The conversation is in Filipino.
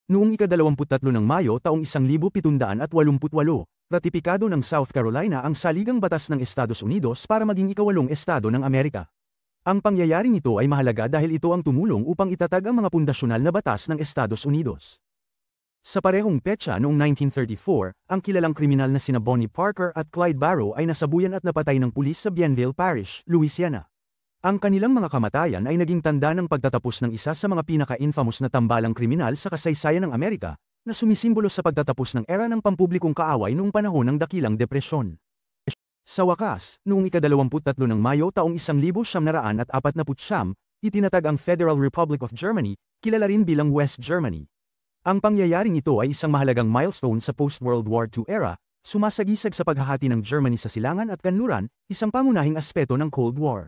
Noong ika-23 ng Mayo taong 1788, ratipikado ng South Carolina ang Saligang Batas ng Estados Unidos para maging ika-8 estado ng Amerika. Ang pangyayaring ito ay mahalaga dahil ito ang tumulong upang itatag ang mga pundasyonal na batas ng Estados Unidos. Sa parehong petsa noong 1934, ang kilalang kriminal na sina Bonnie Parker at Clyde Barrow ay nasabuyan at napatay ng pulis sa Bienville Parish, Louisiana. Ang kanilang mga kamatayan ay naging tanda ng pagtatapos ng isa sa mga pinaka-infamous na tambalang kriminal sa kasaysayan ng Amerika, na sumisimbolo sa pagtatapos ng era ng pampublikong kaaway noong panahon ng Dakilang Depresyon. Sa wakas, noong ika-23 ng Mayo taong 1949, itinatag ang Federal Republic of Germany, kilala rin bilang West Germany. Ang pangyayaring ito ay isang mahalagang milestone sa post-World War II era, sumasagisag sa paghahati ng Germany sa silangan at kanluran, isang pangunahing aspeto ng Cold War.